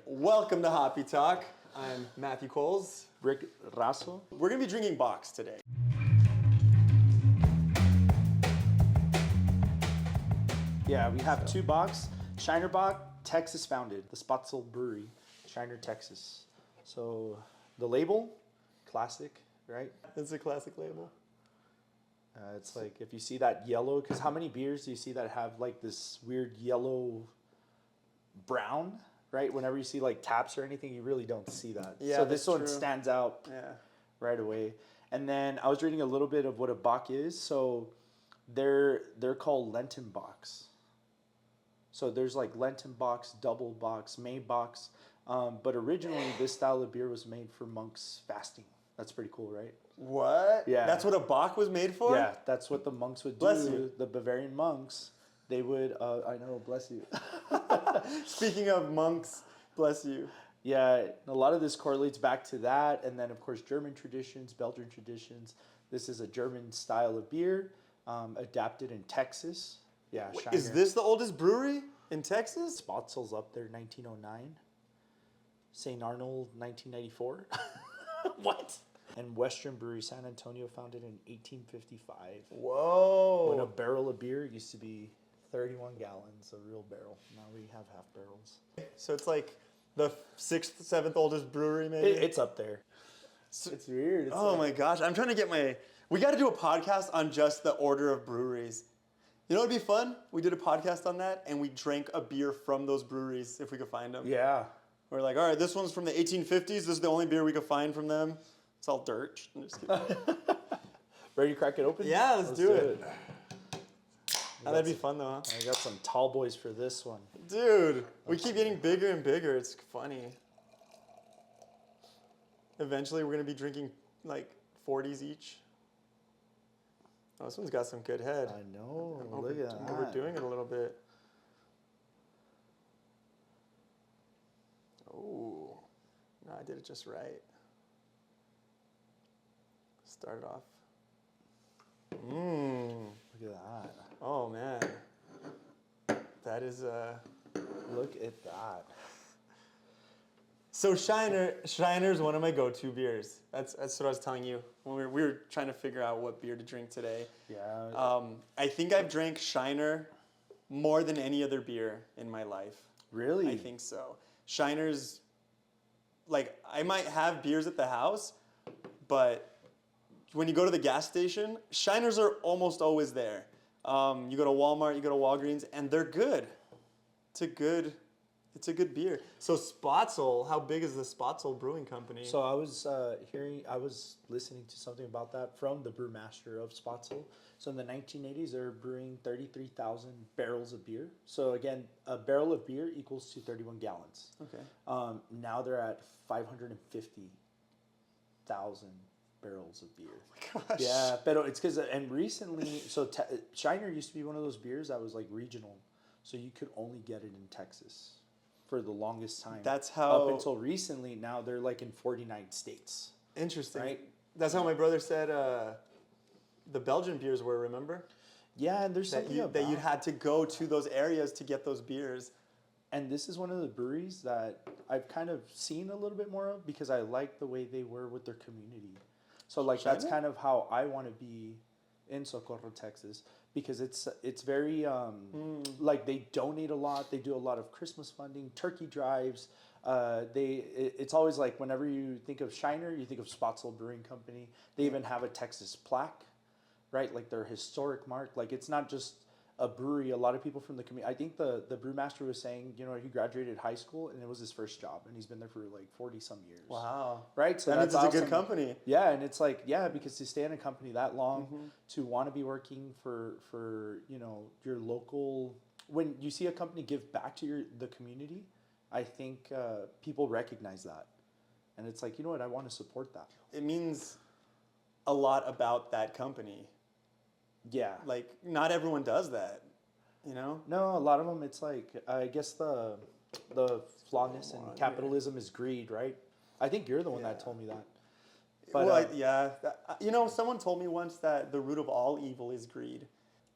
Welcome to Hoppy Talk. I'm Matthew Coles. Rick Rasso. We're going to be drinking Bocks today. Yeah, we have two Bocks. Shiner Bock, Texas founded, the Spotzel Brewery, Shiner, Texas. So the label, classic, right? It's a classic label. It's like if you see that yellow, because how many beers do you see that have like this weird yellow brown, right? Whenever you see like taps or anything, you really don't see that. Yeah, so this one true. stands out right away. And then I was reading a little bit of what a Bock is. So they're called Lenten Bocks. So there's like Lenten Bocks, double Bocks, May Bocks. But originally this style of beer was made for monks fasting. That's pretty cool, right? What? Yeah. That's what a Bock was made for? Yeah, that's what the monks would do. Bless you. The Bavarian monks, they would, I know, bless you. Speaking of monks, bless you. Yeah, a lot of this correlates back to that. And then, of course, German traditions, Belgian traditions. This is a German style of beer, adapted in Texas. Yeah, Wait, Shiner. is this the oldest brewery in Texas? Spotzel's up there, 1909. St. Arnold, 1994. What? And Western Brewery, San Antonio, founded in 1855. Whoa. When a barrel of beer used to be 31 gallons, a real barrel. Now we have half barrels. So it's like the 6th, 7th oldest brewery, maybe? It's up there. It's weird. It's my gosh. I'm trying to get we got to do a podcast on just the order of breweries. You know what would be fun? We did a podcast on that, and we drank a beer from those breweries if we could find them. Yeah. We're like, all right, this one's from the 1850s. This is the only beer we could find from them. It's all dirt. I'm just kidding. Ready to crack it open? Yeah, let's do it. That'd be fun, though, huh? I got some tall boys for this one. Dude, we keep getting bigger and bigger. It's funny. Eventually, we're going to be drinking like 40s each. Oh, this one's got some good head. I know. Look at that. We're doing it a little bit. Oh, no, I did it just right. Start off. Look at that. Oh, man. That is Look at that. So Shiner's one of my go-to beers. That's what I was telling you when we were trying to figure out what beer to drink today. Yeah. I think I've drank Shiner more than any other beer in my life. Really? I think so. Shiner's, like, I might have beers at the house, but when you go to the gas station, Shiners are almost always there. You go to Walmart, you go to Walgreens, and they're good. It's a good beer. So Spotzel, how big is the Spotzel Brewing Company? So I was listening to something about that from the brewmaster of Spotzel. So in the 1980s, they were brewing 33,000 barrels of beer. So again, a barrel of beer equals to 31 gallons. Okay. Now they're at 550,000 barrels of beer. Oh my gosh. Yeah, but it's because, and recently, so Shiner used to be one of those beers that was like regional. So you could only get it in Texas for the longest time. That's how... Up until recently, now they're like in 49 states. Interesting. Right? That's how my brother said the Belgian beers were, remember? Yeah, and there's something that you had to go to those areas to get those beers. And this is one of the breweries that I've kind of seen a little bit more of because I like the way they were with their community. So like China? that's kind of how I want to be in Socorro, Texas, because it's very like they donate a lot. They do a lot of Christmas funding, turkey drives. It's always like whenever you think of Shiner, you think of Spotzel Brewing Company. They even have a Texas plaque, right? Like their historic mark. Like it's not just a brewery. A lot of people from the community. I think the brewmaster was saying, you know, he graduated high school and it was his first job, and he's been there for like 40 some years. Wow. Right. So that means that's it's a awesome. good company. Yeah, and it's like because to stay in a company that long, to want to be working for you know your local. When you see a company give back to the community, I think people recognize that, and it's like, you know what, I want to support that. It means a lot about that company. Yeah. Like, not everyone does that, you know? No, a lot of them, it's like, I guess the flawedness in capitalism is greed, right? I think you're the one that told me that. But, you know, someone told me once that the root of all evil is greed.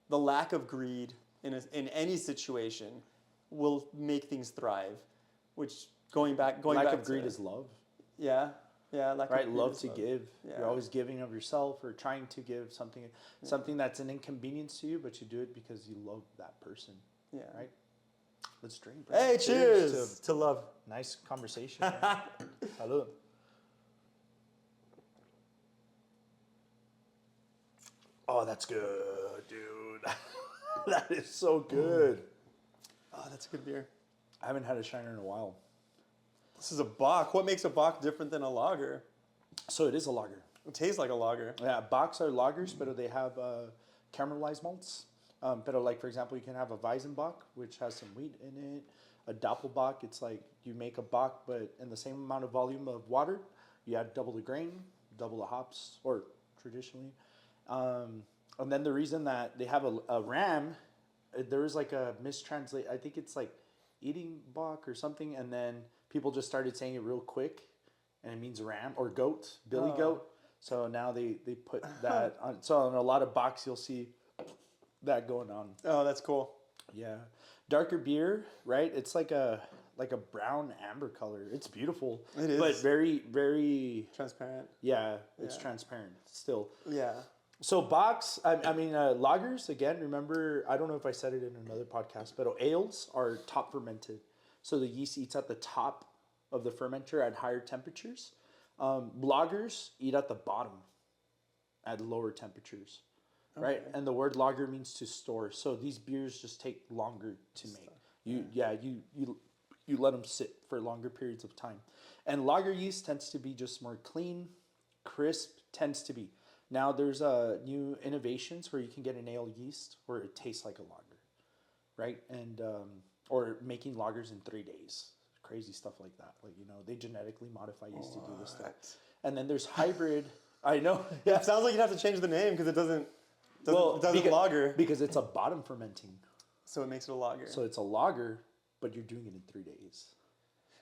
The lack of greed in any situation will make things thrive. which going back lack back of greed to, is love. yeah, lack Right, of greed love is to give. Yeah. You're always giving of yourself or trying to give something that's an inconvenience to you, but you do it because you love that person. Yeah. Right. Let's drink. Bro. Hey, cheers to love. Nice conversation. Salud. Oh, that's good, dude. That is so good. Oh, that's a good beer. I haven't had a Shiner in a while. This is a Bock. What makes a Bock different than a lager? So it is a lager. It tastes like a lager. Yeah, Bocks are lagers, but they have caramelized malts. But like, for example, you can have a Weizenbock, which has some wheat in it. A Doppelbock, it's like you make a Bock, but in the same amount of volume of water, you add double the grain, double the hops, or traditionally. And then the reason that they have a ram, there is like a mistranslate. I think it's like eating Bock or something, and then people just started saying it real quick, and it means ram or goat, billy goat. So now they put that on. So on a lot of Bocks, you'll see that going on. Oh, that's cool. Yeah, darker beer, right? It's like a brown amber color. It's beautiful. It is, but very very transparent. Yeah, it's transparent still. Yeah. So Bocks, I mean lagers again. Remember, I don't know if I said it in another podcast, but ales are top fermented. So the yeast eats at the top of the fermenter at higher temperatures. Lagers eat at the bottom at lower temperatures, right? And the word lager means to store. So these beers just take longer to make. You let them sit for longer periods of time. And lager yeast tends to be just more clean, crisp, tends to be. Now there's new innovations where you can get an ale yeast where it tastes like a lager, right? And or making lagers in 3 days, crazy stuff like that. Like they genetically modify yeast to do this stuff. And then there's hybrid. I know. Yeah, it sounds like you'd have to change the name because it doesn't lager because it's a bottom fermenting. So it makes it a lager. So it's a lager, but you're doing it in 3 days.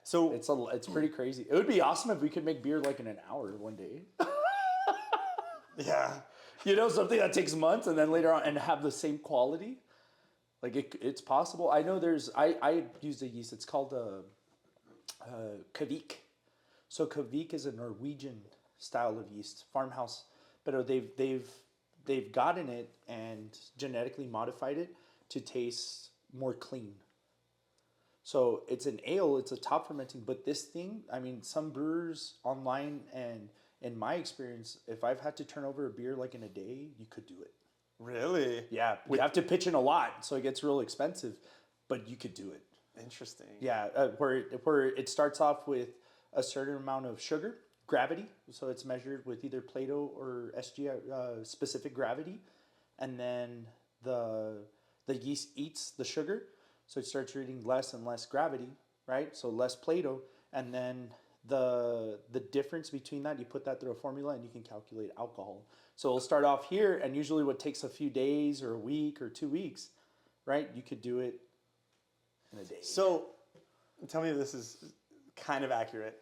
So it's pretty crazy. It would be awesome if we could make beer like in an hour one day. Yeah. Something that takes months and then later on and have the same quality. Like it's possible. I know I used a yeast. It's called Kvik. So Kvik is a Norwegian style of yeast, farmhouse. But they've gotten it and genetically modified it to taste more clean. So it's an ale, it's a top fermenting, but this thing, I mean, some brewers online and in my experience, if I've had to turn over a beer like in a day, you could do it. Really? Yeah, we have to pitch in a lot, so it gets real expensive, but you could do it. Interesting. Yeah, where it starts off with a certain amount of sugar, gravity, so it's measured with either Plato or SG specific gravity, and then the yeast eats the sugar, so it starts reading less and less gravity, right? So less Plato, and then the difference between that, you put that through a formula and you can calculate alcohol. So it'll start off here, and usually what takes a few days or a week or 2 weeks, right? You could do it in a day. So tell me if this is kind of accurate.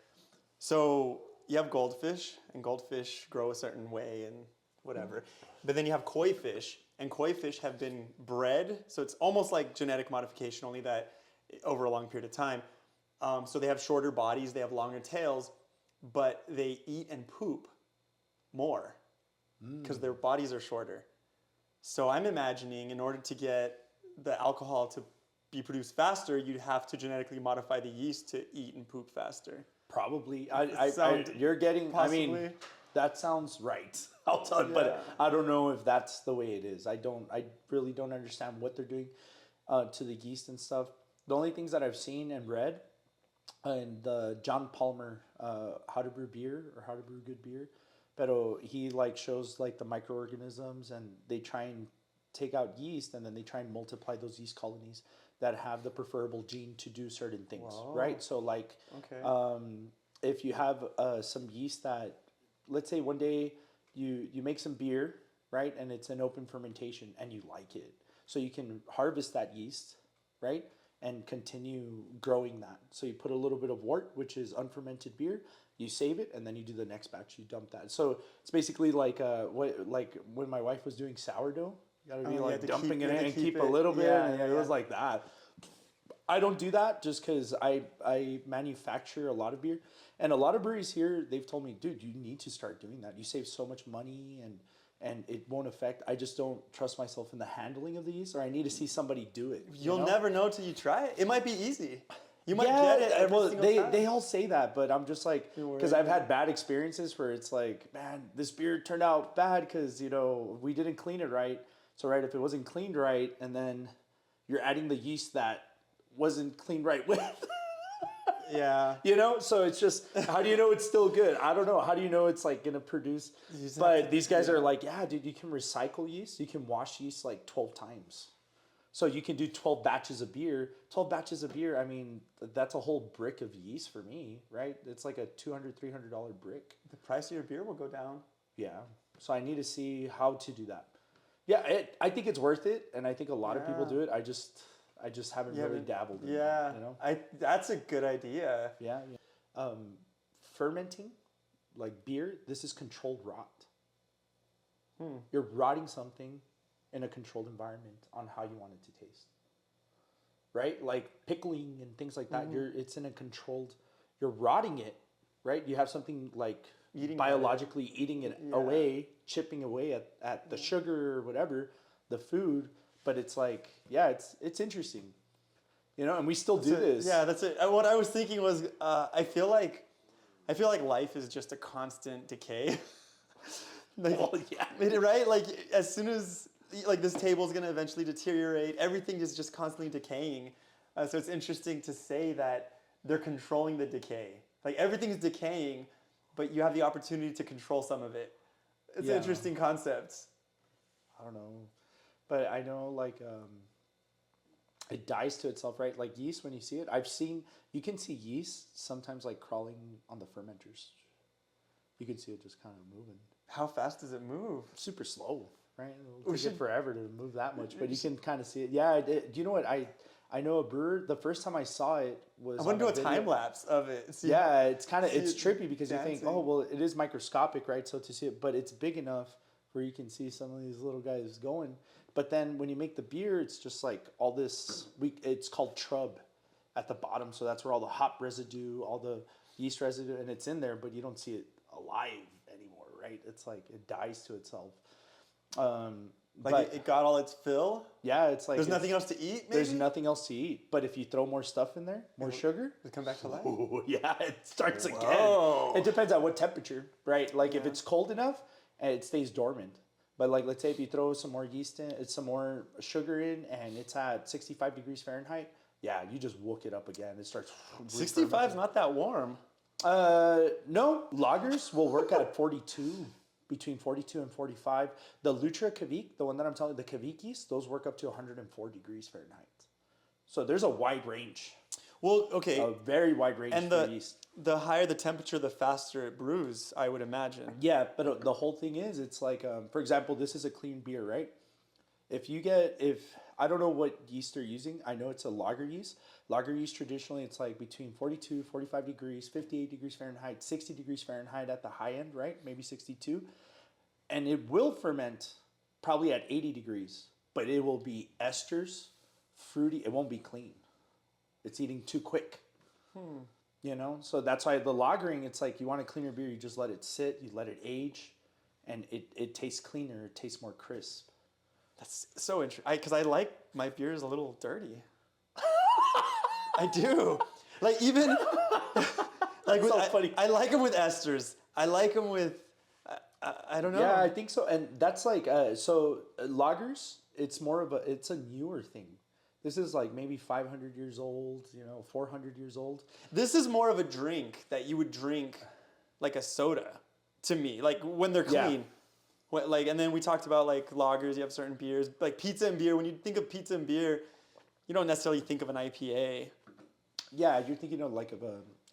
So you have goldfish, and goldfish grow a certain way and whatever. But then you have koi fish, and koi fish have been bred. So it's almost like genetic modification, only that over a long period of time. So they have shorter bodies, they have longer tails, but they eat and poop more because their bodies are shorter. So I'm imagining in order to get the alcohol to be produced faster, you'd have to genetically modify the yeast to eat and poop faster. Probably. You're getting, possibly. I mean, that sounds right. I'll tell you, but I don't know if that's the way it is. I really don't understand what they're doing to the yeast and stuff. The only things that I've seen and read in the John Palmer How to Brew Beer or How to Brew Good Beer, but he shows the microorganisms, and they try and take out yeast, and then they try and multiply those yeast colonies that have the preferable gene to do certain things. Whoa. Right? So if you have some yeast that, let's say one day you make some beer, right, and it's an open fermentation and you like it, so you can harvest that yeast, right, and continue growing that. So you put a little bit of wort, which is unfermented beer, you save it, and then you do the next batch, you dump that. So it's basically like when my wife was doing sourdough, you gotta be dumping it in and keep a little bit, and it was like that. I don't do that just because I manufacture a lot of beer, and a lot of breweries here they've told me, dude, you need to start doing that. You save so much money and it won't affect. I just don't trust myself in the handling of the yeast, or I need to see somebody do it. You'll know? never know till you try it. It might be easy. You might Yeah, get it every well, single time. they all say that, but I'm just like, because I've had bad experiences where it's like, man, this beer turned out bad because we didn't clean it right. So if it wasn't cleaned right, and then you're adding the yeast that wasn't cleaned right with. Yeah. So it's just, how do you know it's still good? I don't know. How do you know it's like gonna produce? But these guys are like, yeah, dude, you can recycle yeast. You can wash yeast like 12 times. So you can do 12 batches of beer. 12 batches of beer, I mean, that's a whole brick of yeast for me, right? It's like a $200, $300 brick. The price of your beer will go down. Yeah. So I need to see how to do that. Yeah, I think it's worth it, and I think a lot of people do it. I just haven't really dabbled in it. That's a good idea. Yeah. Fermenting, like beer, this is controlled rot. You're rotting something in a controlled environment on how you want it to taste. Right? Like pickling and things like that. It's in a controlled, you're rotting it, right? You have something like biologically eating it away, chipping away at the sugar or whatever, the food. But it's like, it's interesting. And we still do this. Yeah, that's it. What I was thinking was, I feel like life is just a constant decay. Right? Like as soon as this table is going to eventually deteriorate, everything is just constantly decaying. So it's interesting to say that they're controlling the decay. Like everything is decaying, but you have the opportunity to control some of it. It's an interesting concept. I don't know. But I know it dies to itself, right? Like yeast, when you see it, you can see yeast sometimes like crawling on the fermenters. You can see it just kind of moving. How fast does it move? Super slow, right? It'll take it forever to move that much, but you can kind of see it. Yeah, do you know what? I know a brewer, the first time I saw it was I want to do a time lapse of it. It's trippy because you think, oh, well, it is microscopic, right? So to see it, but it's big enough where you can see some of these little guys going. But then when you make the beer, it's just like all this, it's called trub at the bottom. So that's where all the hop residue, all the yeast residue, and it's in there, but you don't see it alive anymore, right? It's like it dies to itself. It got all its fill? Yeah, it's like... There's nothing else to eat, maybe? There's nothing else to eat. But if you throw more stuff in there, more sugar... It'll come back to life? Ooh, yeah, it starts again. It depends on what temperature, right? Like if it's cold enough, it stays dormant. But like, let's say if you throw some more yeast in, some more sugar in, and it's at 65 degrees Fahrenheit, you just wook it up again. It starts... 65 is not that warm. No, lagers will work at 42. Between 42 and 45. The Lutra Kavik, the one that I'm telling you, the Kavik yeast, those work up to 104 degrees Fahrenheit. So there's a wide range. Well, okay. A very wide range for yeast. The higher the temperature, the faster it brews, I would imagine. Yeah, but the whole thing is, it's like, for example, this is a clean beer, right? I don't know what yeast they're using. I know it's a lager yeast. Lager yeast, traditionally, it's like between 42, 45 degrees, 58 degrees Fahrenheit, 60 degrees Fahrenheit at the high end, right? Maybe 62. And it will ferment probably at 80 degrees, but it will be esters, fruity. It won't be clean. It's eating too quick. So that's why the lagering, it's like you want to clean your beer, you just let it sit, you let it age, and it tastes cleaner, it tastes more crisp. That's so interesting. Because I like my beers a little dirty. I do. Like even like funny. I like them with esters. I like them with I don't know. Yeah, I think so. And that's like lagers. It's a newer thing. This is like maybe 500 years old. 400 years old. This is more of a drink that you would drink like a soda to me. Like when they're clean. Yeah. And then we talked about like lagers. You have certain beers like pizza and beer. When you think of pizza and beer, you don't necessarily think of an IPA. Yeah, you're thinking of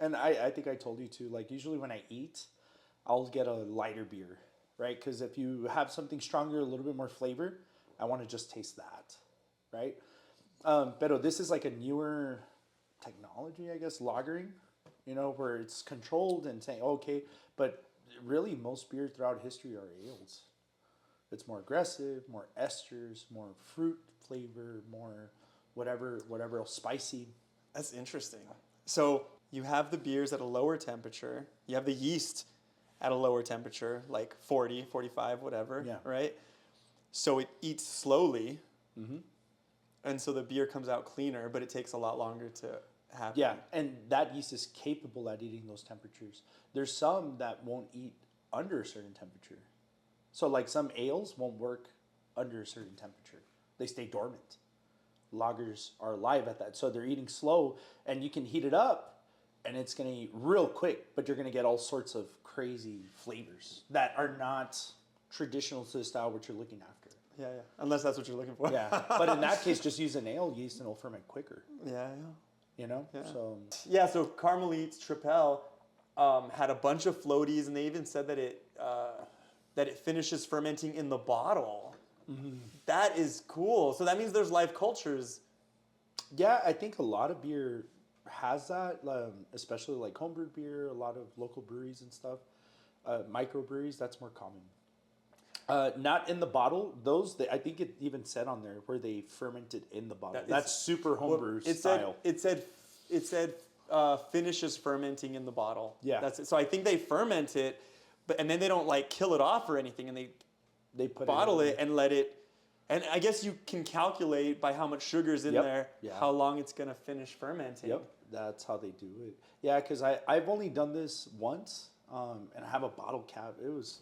and I think I told you too, like usually when I eat, I'll get a lighter beer, right? Because if you have something stronger, a little bit more flavor, I want to just taste that, right? But this is like a newer technology, I guess, lagering, where it's controlled and saying, okay, but really most beer throughout history are ales. It's more aggressive, more esters, more fruit flavor, more whatever else, spicy. That's interesting. So you have the beers at a lower temperature. You have the yeast at a lower temperature, like 40, 45, whatever, Yeah. right? So it eats slowly, Mm-hmm. and so the beer comes out cleaner, but it takes a lot longer to happen. Yeah, and that yeast is capable at eating those temperatures. There's some that won't eat under a certain temperature. So like some ales won't work under a certain temperature. They stay dormant. Lagers are alive at that. So they're eating slow, and you can heat it up and it's going to eat real quick, but you're going to get all sorts of crazy flavors that are not traditional to the style what you're looking after. Yeah. Unless that's what you're looking for. Yeah, but in that case, just use an ale yeast and it'll ferment quicker. Yeah. You know? Yeah. So Carmelite's Tripel had a bunch of floaties, and they even said that it finishes fermenting in the bottle. Mm-hmm. That is cool. So that means there's live cultures. yeah, I think a lot of beer has that, especially like homebrewed beer, a lot of local breweries and stuff. Microbreweries, that's more common. Not in the bottle. I think it even said on there where they fermented in the bottle. That's super homebrew style. It said finishes fermenting in the bottle. Yeah. That's it. So I think they ferment it, and then they don't like kill it off or anything, and they put bottle it and let it. And I guess you can calculate by how much sugar's in there, how long it's gonna finish fermenting. Yep, that's how they do it. Yeah, because I've only done this once, and I have a bottle cap. It was.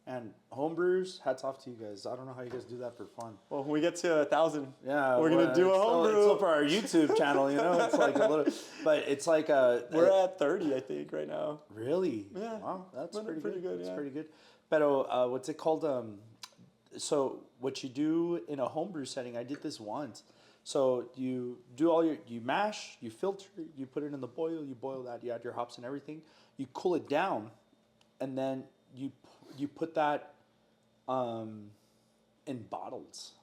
And homebrewers, hats off to you guys. I don't know how you guys do that for fun. Well, when we get to 1,000, yeah, we're gonna do a homebrew. It's still for our YouTube channel, you know. It's like a little, but it's like we're at 30, I think, right now. Really? Yeah. Wow, that's pretty good. That's yeah. pretty good. But what's it called? So what you do in a homebrew setting? I did this once. So you do you mash, you filter, you put it in the boil, you boil that, you add your hops and everything, you cool it down, and then you put that in bottles,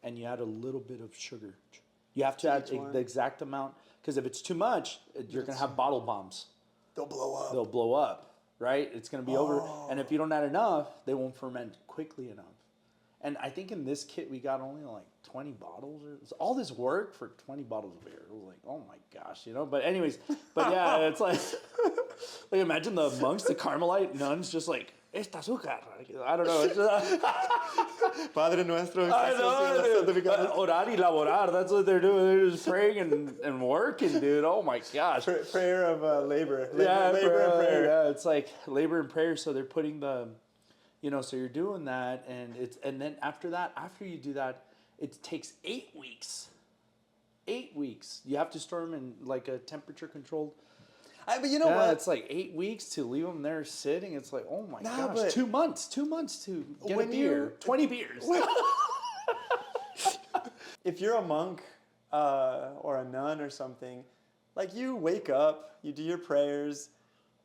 and you add a little bit of sugar. You have to add the exact amount, because if it's too much, you're going to have bottle bombs. They'll blow up, right? It's going to be over. And if you don't add enough, they won't ferment quickly enough. And I think in this kit, we got only like 20 bottles. All this work for 20 bottles of beer. It was like, oh my gosh, you know? But anyways, yeah, it's like imagine the monks, the Carmelite nuns, just like, esta azúcar. I don't know. It's just, Padre Nuestro. I know, orar y laborar. That's what they're doing. They're just praying and working, dude. Oh my gosh. Prayer of labor. Labor and prayer. Yeah, it's like labor and prayer. So they're putting the... so you're doing that, and then after you do that, it takes 8 weeks. 8 weeks. You have to store them in like a temperature controlled. But you know what? It's like 8 weeks to leave them there sitting. It's like, oh my gosh, but 2 months. 2 months to get a beer. 20 beers. If you're a monk or a nun or something, like you wake up, you do your prayers,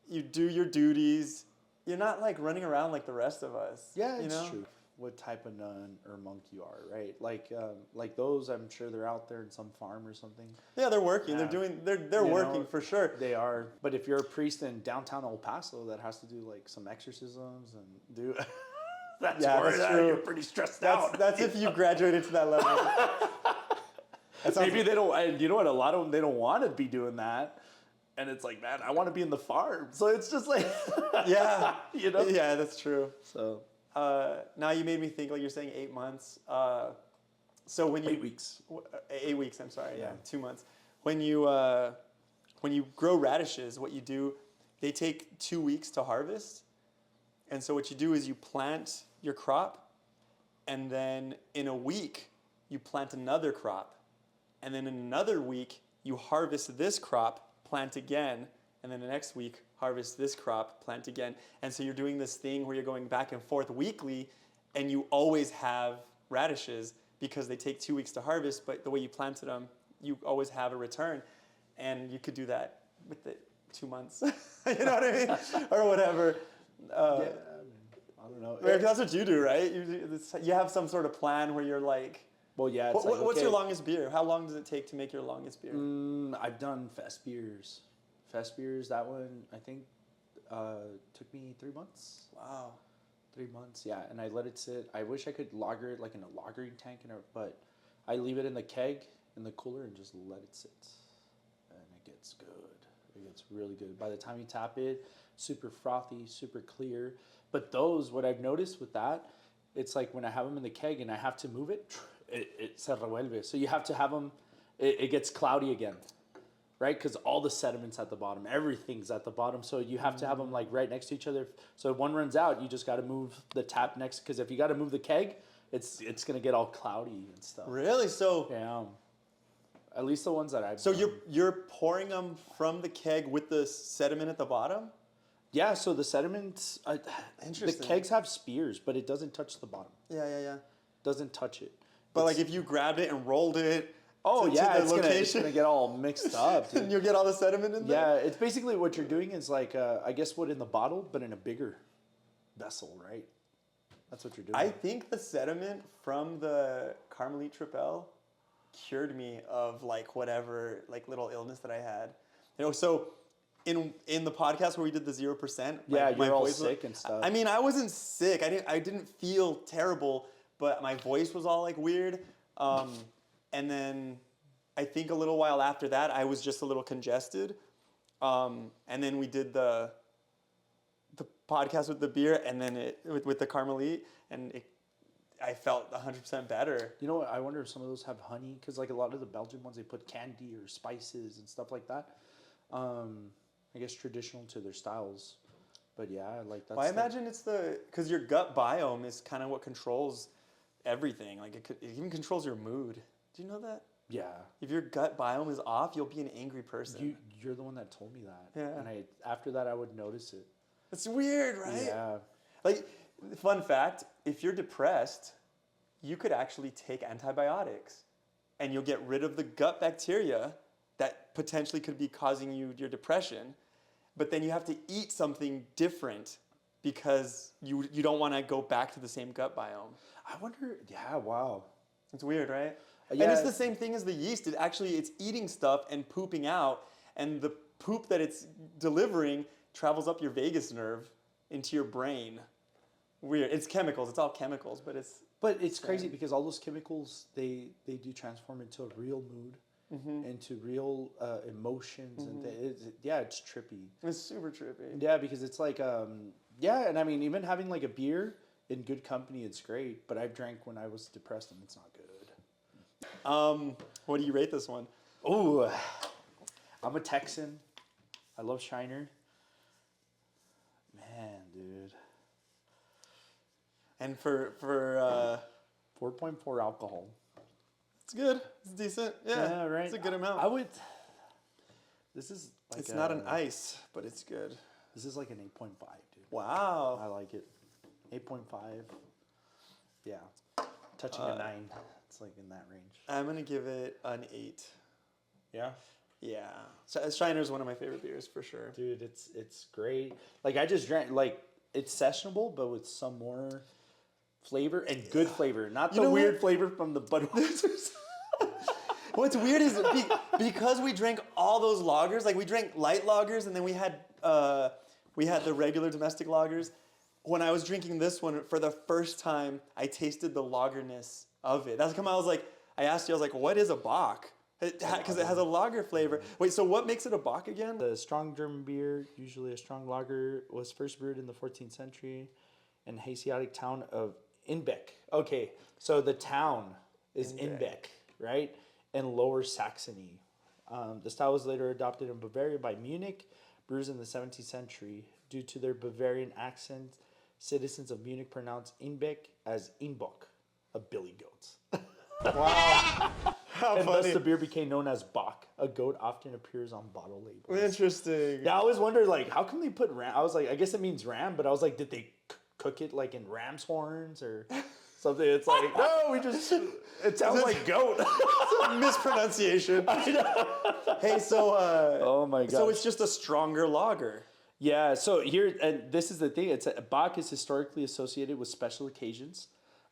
you do your duties. You're not like running around like the rest of us. Yeah, it's true. What type of nun or monk you are, right? Like those, I'm sure they're out there in some farm or something. Yeah, they're working. Yeah. They're working for sure. They are. But if you're a priest in downtown El Paso that has to do like some exorcisms and do, that's true. You're pretty stressed out. That's if you graduated to that level. Maybe they don't. And you know what? A lot of them, they don't want to be doing that. And it's like, man, I want to be in the farm. So it's just like, yeah, Yeah, that's true. So now you made me think, like you're saying 8 months. So when you 8 weeks, 8 weeks. I'm sorry. Yeah, 2 months. When you grow radishes, what you do, they take 2 weeks to harvest. And so what you do is you plant your crop, and then in a week you plant another crop, and then in another week you harvest this crop, plant again, and then the next week harvest this crop, plant again. And so you're doing this thing where you're going back and forth weekly, and you always have radishes because they take 2 weeks to harvest, but the way you planted them, you always have a return. And you could do that with the 2 months. You know what I mean? Or whatever. I don't know. That's what you do, right? You have some sort of plan where you're like, well, yeah. What's your longest beer? How long does it take to make your longest beer? I've done fest beers. That one, I think, took me 3 months. Wow. 3 months, yeah. And I let it sit. I wish I could lager it like in a lagering tank, but I leave it in the keg, in the cooler, and just let it sit. gets good. It gets really good. By the time you tap it, super frothy, super clear. But those, what I've noticed with that, it's like when I have them in the keg and I have to move it, it se revuelve. So you have to have them, it gets cloudy again, right? Because all the sediment's at the bottom. Everything's at the bottom. So you have to have them like right next to each other. So if one runs out, you just got to move the tap next. Because if you got to move the keg, it's going to get all cloudy and stuff. Really? So Yeah. At least the ones that I've so done. you're pouring them from the keg with the sediment at the bottom? Yeah, so the sediments, the Interesting. kegs have spears, but it doesn't touch the bottom. Yeah. Doesn't touch it. But like if you grabbed it and rolled it Oh to yeah, the it's location, gonna get all mixed up, dude. and you'll get all the sediment in there? Yeah, it's basically what you're doing is like, I guess what in the bottle, but in a bigger vessel, right? That's what you're doing. I think the sediment from the Carmelite Tripel cured me of like whatever like little illness that I had. You know, so in the podcast where we did the 0%, Yeah, my you're all voice sick and stuff. I mean, I wasn't sick. I didn't feel terrible, but my voice was all like weird. And then I think a little while after that, I was just a little congested. And then we did the podcast with the beer, and then with the Carmelite, and I felt 100% better. You know what? I wonder if some of those have honey, because like a lot of the Belgian ones, they put candy or spices and stuff like that. I guess traditional to their styles, but yeah, like that's. Well, I imagine it's because your gut biome is kind of what controls everything. Like it even controls your mood. Do you know that? Yeah. If your gut biome is off, you'll be an angry person. You're the one that told me that. Yeah. And after that I would notice it. It's weird, right? Yeah. Like, fun fact: if you're depressed, you could actually take antibiotics, and you'll get rid of the gut bacteria that potentially could be causing you your depression. But then you have to eat something different because you don't want to go back to the same gut biome. I wonder. Yeah. Wow. It's weird, right? Yeah. And it's the same thing as the yeast. It's eating stuff and pooping out, and the poop that it's delivering travels up your vagus nerve into your brain. Weird. It's chemicals. It's all chemicals, but it's. But it's crazy because all those chemicals they do transform into a real mood, into real emotions, and it's trippy. It's super trippy. Yeah, because it's like yeah, and I mean even having like a beer in good company, it's great. But I've drank when I was depressed, and it's not good. What do you rate this one? Oh, I'm a Texan. I love Shiner. Man, dude. And for 4.4 alcohol. it's good. It's decent. Yeah, right. It's a good amount. I would. This is like It's not an ice, but it's good. This is like an 8.5, dude. Wow. I like it. 8.5. Yeah. Touching a 9. It's like in that range. I'm gonna give it an 8. Yeah. Yeah. So Shiner's one of my favorite beers for sure. Dude, it's great. Like I just drank like it's sessionable, but with some more flavor and good flavor, not the weird flavor from the Budweiser's. What's weird is because we drank all those lagers, like we drank light lagers, and then we had the regular domestic lagers. When I was drinking this one for the first time, I tasted the lagerness of it. That's come. I asked you, I was like, what is a Bock? Because it has a lager flavor. Wait, so what makes it a Bock again? The strong German beer, usually a strong lager, was first brewed in the 14th century in the Hanseatic town of Inbeck. Okay, so the town is Inbeck, right? In Lower Saxony. The style was later adopted in Bavaria by Munich brewers in the 17th century. Due to their Bavarian accent, citizens of Munich pronounce Inbeck as Inbock, a billy goat. Wow. How And funny. thus the beer became known as Bock. A goat often appears on bottle labels. Interesting. Yeah, I always wondered, like, how come they put ram? I was like, I guess it means ram, but I was like, did they cook it like in ram's horns or something? It's like, no, it sounds like goat. Mispronunciation. Hey, so Oh my god. so it's just a stronger lager. Yeah, so here, and this is the thing, Bock is historically associated with special occasions,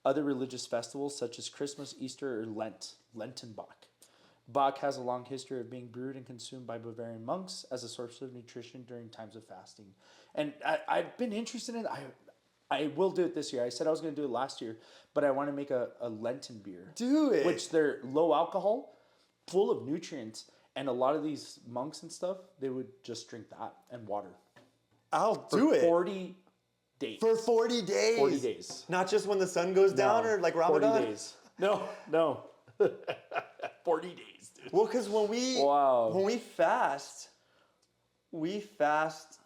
other religious festivals such as Christmas, Easter, or Lenten Bock. Bock has a long history of being brewed and consumed by Bavarian monks as a source of nutrition during times of fasting. And I've been interested in it. I will do it this year. I said I was going to do it last year, but I want to make a Lenten beer. Do it. Which they're low alcohol, full of nutrients, And a lot of these monks and stuff, they would just drink that and water. I'll For do it. 40 days. For 40 days. 40 days. Not just when the sun goes down or like Ramadan. 40 days. No. 40 days, dude. Well, because when we fast,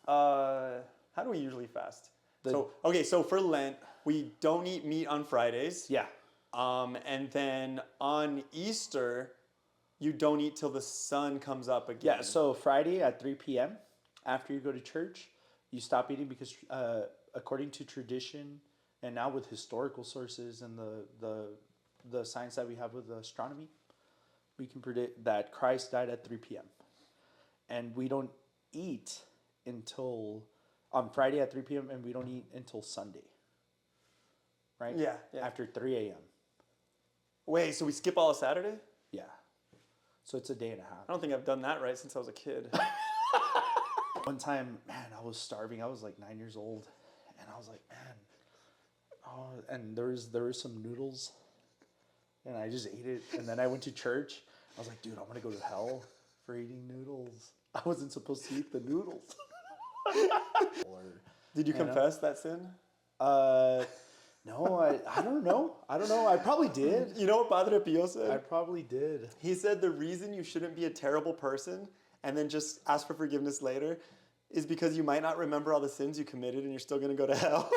how do we usually fast? So for Lent, we don't eat meat on Fridays. Yeah. And then on Easter, you don't eat till the sun comes up again. Yeah, so Friday at 3 p.m., after you go to church, you stop eating because according to tradition, and now with historical sources and the science that we have with astronomy, we can predict that Christ died at 3 p.m. And we don't eat until on Friday at 3 p.m. and we don't eat until Sunday. Right? Yeah. After 3 a.m. Wait, so we skip all of Saturday? Yeah. So it's a day and a half. I don't think I've done that right since I was a kid. One time, man, I was starving. I was like 9 years old. And I was like, man. Oh, and there was some noodles. And I just ate it. And then I went to church. I was like, dude, I'm going to go to hell for eating noodles. I wasn't supposed to eat the noodles. Did you confess that sin? No, I don't know. I probably did. You know what Padre Pio said? I probably did. He said the reason you shouldn't be a terrible person and then just ask for forgiveness later is because you might not remember all the sins you committed and you're still going to go to hell.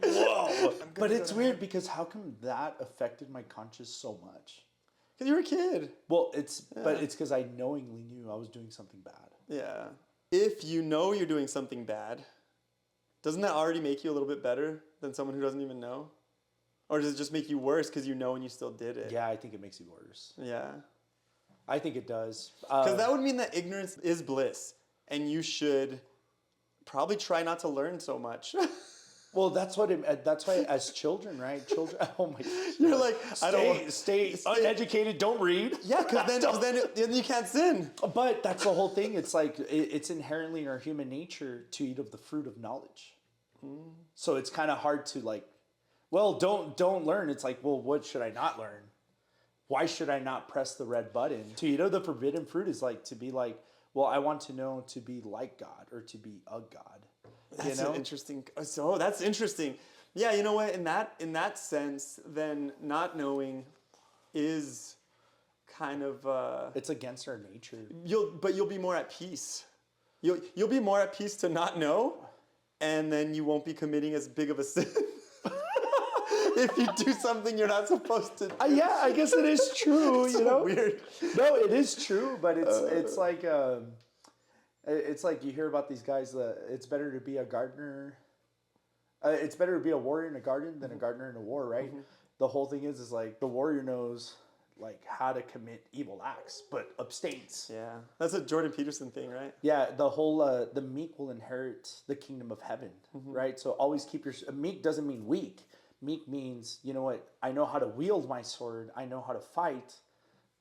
Whoa. But it's weird because how come that affected my conscience so much? Because you were a kid. Well, but it's because I knowingly knew I was doing something bad. Yeah. If you know you're doing something bad, doesn't that already make you a little bit better than someone who doesn't even know? Or does it just make you worse because you know and you still did it? Yeah, I think it makes you worse. Yeah. I think it does. Because that would mean that ignorance is bliss. And you should probably try not to learn so much. Well, that's why as children, right? Children, oh my gosh. You're like, stay uneducated, don't read. Yeah, because then you can't sin. But that's the whole thing. It's like, it's inherently in our human nature to eat of the fruit of knowledge. So it's kind of hard to like, well, don't learn. It's like, well, what should I not learn? Why should I not press the red button? To eat of the forbidden fruit is like to be like, well, I want to know to be like God or to be a God. That's interesting. So that's interesting. Yeah, you know what? In that sense, then not knowing is kind of it's against our nature. You'll be more at peace. You'll be more at peace to not know, and then you won't be committing as big of a sin. If you do something you're not supposed to do. Yeah, I guess it is true. It's so weird. No, it is true, but it's like you hear about these guys that it's better to be a gardener. It's better to be a warrior in a garden than a gardener in a war, right? Mm-hmm. The whole thing is like the warrior knows like how to commit evil acts, but abstains. Yeah, that's a Jordan Peterson thing, right? Yeah, the whole the meek will inherit the kingdom of heaven, right? So always keep your meek doesn't mean weak. Meek means, you know what, I know how to wield my sword, I know how to fight,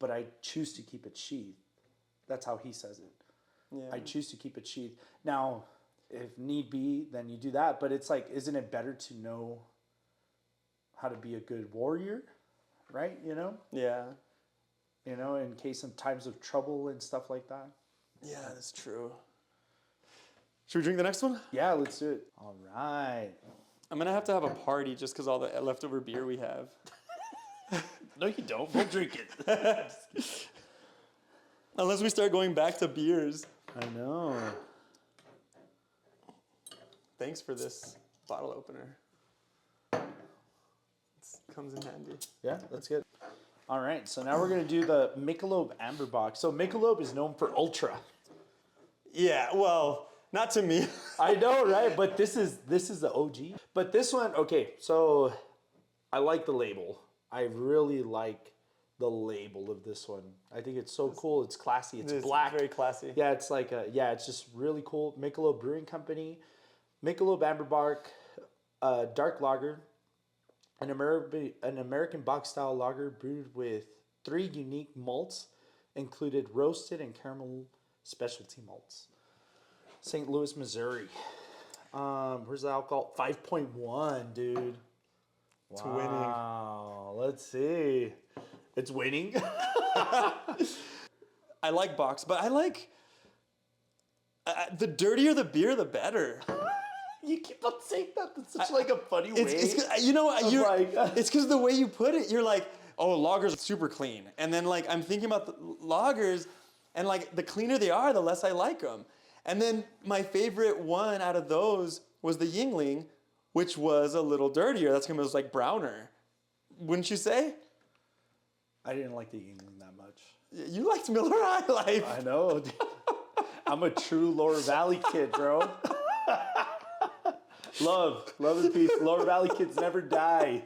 but I choose to keep it sheathed. That's how he says it. Yeah. I choose to keep it sheathed. Now, if need be, then you do that. But it's like, isn't it better to know how to be a good warrior, right? You know? Yeah. You know, in case of times of trouble and stuff like that. Yeah, that's true. Should we drink the next one? Yeah, let's do it. All right. I'm going to have a party just because all the leftover beer we have. No, you don't. We'll drink it. Unless we start going back to beers. I know. Thanks for this bottle opener. It comes in handy. Yeah, that's good. All right, so now we're going to do the Michelob AmberBock. So Michelob is known for Ultra. Yeah, well... Not to me. I know, right? But this is the OG. But this one, okay, so I like the label. I really like the label of this one. I think it's so cool. It's classy. It's black. Very classy. Yeah, it's like it's just really cool. Michelob Brewing Company, Michelob AmberBock, dark lager, an American box style lager brewed with 3 unique malts, included roasted and caramel specialty malts. St. Louis, Missouri. Where's the alcohol? 5.1, dude. It's winning. Wow. Let's see. It's winning. I like Box, but I like the dirtier the beer, the better. You keep on saying that in such like a funny way. It's you know of you're, like- it's because the way you put it, you're like, oh, lagers are super clean, and then like I'm thinking about the lagers, and like the cleaner they are, the less I like them. And then my favorite one out of those was the Yingling, which was a little dirtier. That's gonna be like browner, wouldn't you say? I didn't like the Yingling that much. You liked Miller High Life. I know. Dude. I'm a true Lower Valley kid, bro. Love and peace. Lower Valley kids never die.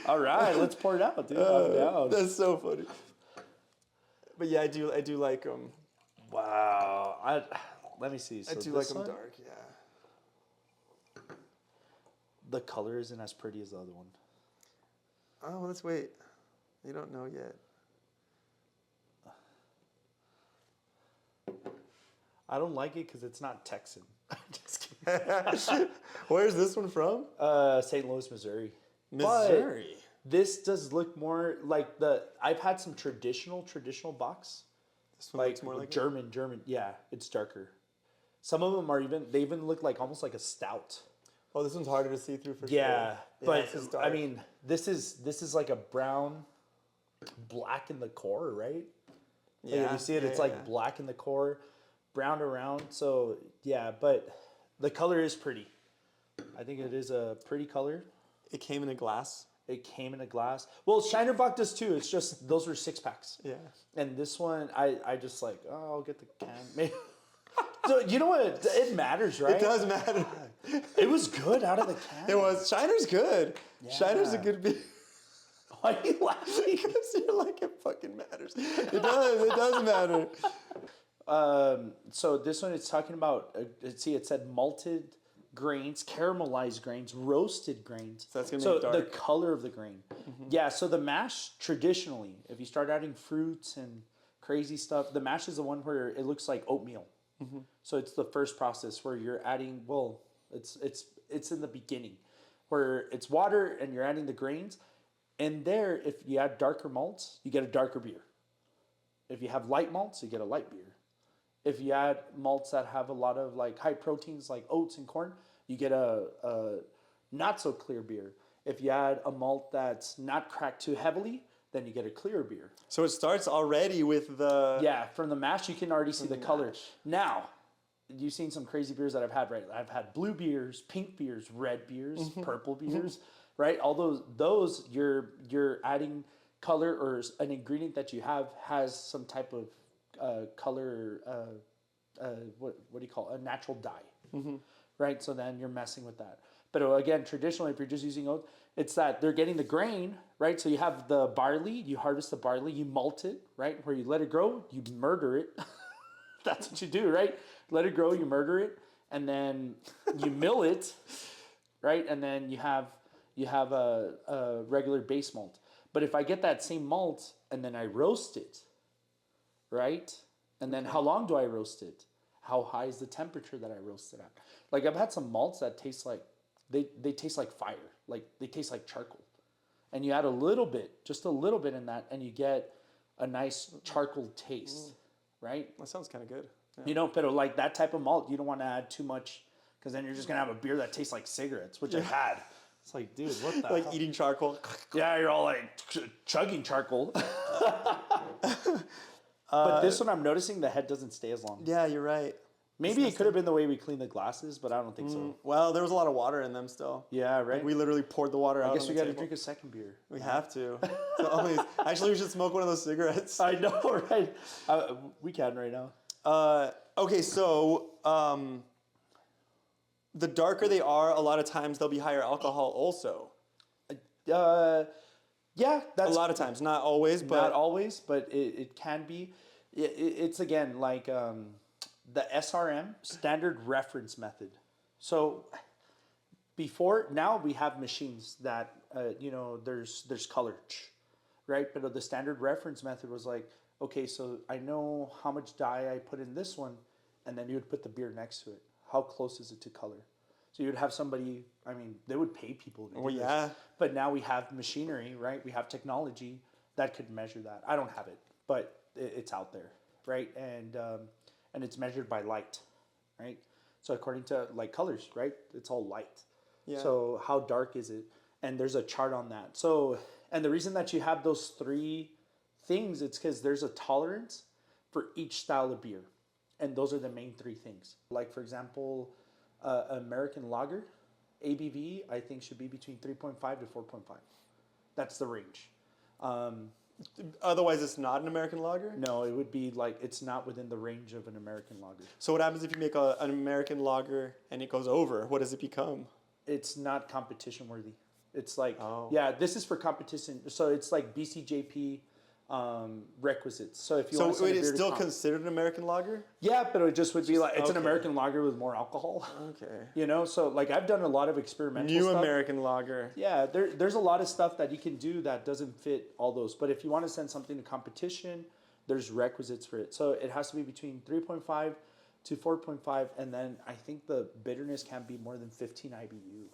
All right, let's pour it out, dude. I'm down. That's so funny. But yeah, I do like them. Wow. Let me see. So I do like this them one, dark. Yeah. the color isn't as pretty as the other one. Oh, well, let's wait. You don't know yet. I don't like it because it's not Texan. Just kidding. Where's this one from? St. Louis, Missouri. Missouri. But this does look more like I've had some traditional box. This one looks more like German. Yeah, it's darker. Some of them they even look like almost like a stout. Oh, this one's harder to see through for Yeah, sure. but this is dark. I mean, this is like a brown, black in the core, right? Like, if you see it, it's like black in the core, brown around. So yeah, but the color is pretty. I think it is a pretty color. It came in a glass. It came in a glass. Well, Shiner Bock does too. It's just those were 6-packs. Yeah. And this one, I just like, oh, I'll get the can. Maybe. So you know what? It matters, right? It does matter. It was good out of the can. It was. Shiner's good. Yeah. Shiner's a good beer. Why are you laughing? Because you're like, it fucking matters. It does. It does matter. So this one it's talking about. See, it said malted grains, caramelized grains, roasted grains. So that's gonna so be dark. the color of the grain. Mm-hmm. Yeah. So the mash traditionally, if you start adding fruits and crazy stuff, the mash is the one where it looks like oatmeal. Mm-hmm. So it's the first process where you're adding. Well, it's in the beginning, where it's water and you're adding the grains. And there, if you add darker malts, you get a darker beer. If you have light malts, you get a light beer. If you add malts that have a lot of like high proteins like oats and corn, you get a not so clear beer. If you add a malt that's not cracked too heavily, then you get a clear beer. So it starts already with the... Yeah, from the mash, you can already see the color. Now, you've seen some crazy beers that I've had, right? I've had blue beers, pink beers, red beers, purple beers, right? All those you're adding color or an ingredient that you have has some type of color, what do you call it? A natural dye, right? So then you're messing with that. But again, traditionally, if you're just using oats, it's that they're getting the grain, right? So you have the barley, you harvest the barley, you malt it, right? Where you let it grow, you murder it. That's what you do, right? Let it grow, you murder it, and then you mill it, right? And then you have a regular base malt. But if I get that same malt and then I roast it, right? And then how long do I roast it? How high is the temperature that I roast it at? Like I've had some malts that taste like they taste like fire, like they taste like charcoal. And you add a little bit, just a little bit in that, and you get a nice charcoal taste, right? That sounds kind of good. Yeah. You know, but like that type of malt, you don't want to add too much because then you're just gonna have a beer that tastes like cigarettes, which I've had. It's like, dude, what the like hell? eating charcoal. Yeah, you're all like chugging charcoal. But this one, I'm noticing the head doesn't stay as long. Yeah, you're right. Maybe it could have been the way we cleaned the glasses, but I don't think so. Well, there was a lot of water in them still. Yeah, right. Like we literally poured the water out. I guess on we the got to table. drink a second beer. We have to. Actually, we should smoke one of those cigarettes. I know, right? We can right now. Okay, so the darker they are, a lot of times they'll be higher alcohol also. Yeah, that's A lot of times, not always, but not always, but it can be. It's again like the SRM, standard reference method. So now we have machines that there's color, right? But the standard reference method was like, okay, so I know how much dye I put in this one, and then you would put the beer next to it. How close is it to color? So you'd have somebody, I mean, they would pay people to do Well, this. yeah. But now we have machinery, right? We have technology that could measure that. I don't have it, but it's out there, right? And it's measured by light, right? So according to like colors, right? It's all light. Yeah. So how dark is it? And there's a chart on that. So, and the reason that you have those three things, it's because there's a tolerance for each style of beer. And those are the main three things. Like, for example, American lager, ABV, I think should be between 3.5 to 4.5. That's the range. Otherwise, it's not an American lager? No, it would be like, it's not within the range of an American lager. So what happens if you make an American lager and it goes over? What does it become? It's not competition worthy. It's like, Oh. yeah, this is for competition. So it's like BCJP requisites. So if you So want to send a it's beer to still considered an American lager? yeah, but it just would be like, it's an okay. American lager with more alcohol. Okay. You know, so like I've done a lot of experimental New stuff. American lager. Yeah, there's a lot of stuff that you can do that doesn't fit all those. But if you want to send something to competition, there's requisites for it. So it has to be between 3.5 to 4.5. And then I think the bitterness can't be more than 15 IBU,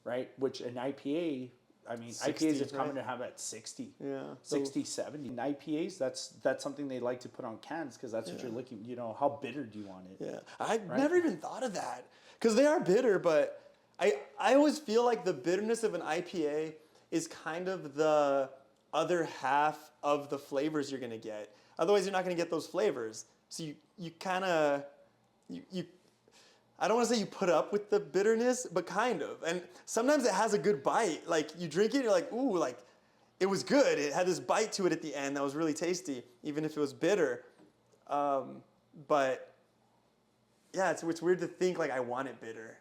right? Which an IPA, I mean, 60, IPAs are common right? to have at 60. Yeah. 60, 70. And IPAs, that's something they like to put on cans because that's what you're looking, you know, how bitter do you want it? Yeah. I never even thought of that. Because they are bitter, but I always feel like the bitterness of an IPA is kind of the other half of the flavors you're going to get. Otherwise, you're not going to get those flavors. So you kind of, I don't want to say you put up with the bitterness, but kind of. And sometimes it has a good bite. Like you drink it, you're like, ooh, like it was good. It had this bite to it at the end that was really tasty, even if it was bitter. But yeah, it's weird to think like I want it bitter.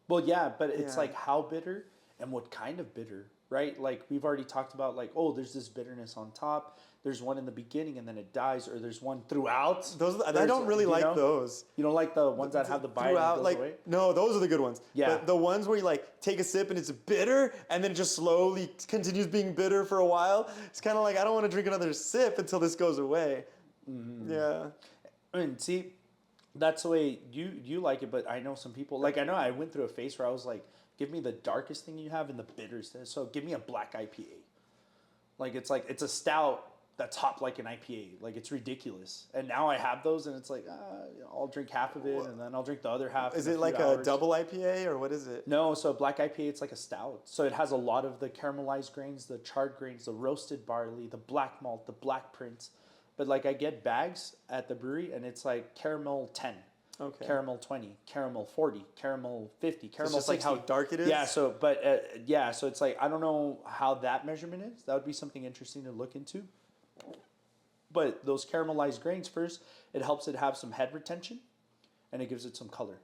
Well, yeah, but it's Yeah. like how bitter and what kind of bitter, right? Like we've already talked about like, oh, there's this bitterness on top. There's one in the beginning and then it dies, or there's one throughout. I don't really like those. You don't like the ones that have the bite and it Throughout, goes like away? no, those are the good ones. Yeah. But the ones where you like take a sip and it's bitter and then it just slowly continues being bitter for a while. It's kind of like I don't want to drink another sip until this goes away. Mm-hmm. Yeah. I mean, see, that's the way you like it, but I know some people, like I know I went through a phase where I was like, give me the darkest thing you have and the bitterest. So give me a black IPA. Like it's a stout that's hopped like an IPA. Like it's ridiculous. And now I have those and it's like, I'll drink half of it and then I'll drink the other half. Is in it few like hours. a double IPA or what is it? No, so black IPA, it's like a stout. So it has a lot of the caramelized grains, the charred grains, the roasted barley, the black malt, the black prince. But like I get bags at the brewery and it's like caramel 10, caramel 20, caramel 40, caramel 50, caramel It's just 60. like how dark it is? Yeah, so so it's like I don't know how that measurement is. That would be something interesting to look into. But those caramelized grains first, it helps it have some head retention and it gives it some color.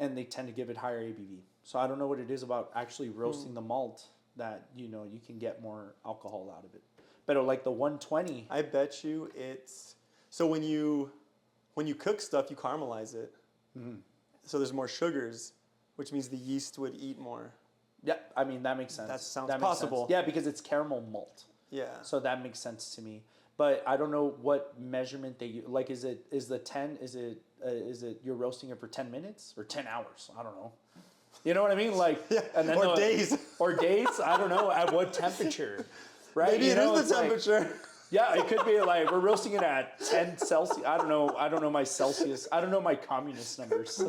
And they tend to give it higher ABV. So I don't know what it is about actually roasting the malt that, you know, you can get more alcohol out of it. But like the 120. I bet you it's so when you cook stuff, you caramelize it. Mm-hmm. So there's more sugars, which means the yeast would eat more. Yeah, I mean, that makes sense. That sounds makes possible. sense. Yeah, because it's caramel malt. Yeah. So that makes sense to me. But I don't know what measurement they use. Like, is the 10, is it you're roasting it for 10 minutes or 10 hours? I don't know. You know what I mean? Like, Yeah, and then or days. Or days? I don't know. At what temperature? Right? Maybe You it know, is it's the like- temperature. yeah, it could be like we're roasting it at 10 Celsius. I don't know my Celsius. I don't know my communist numbers.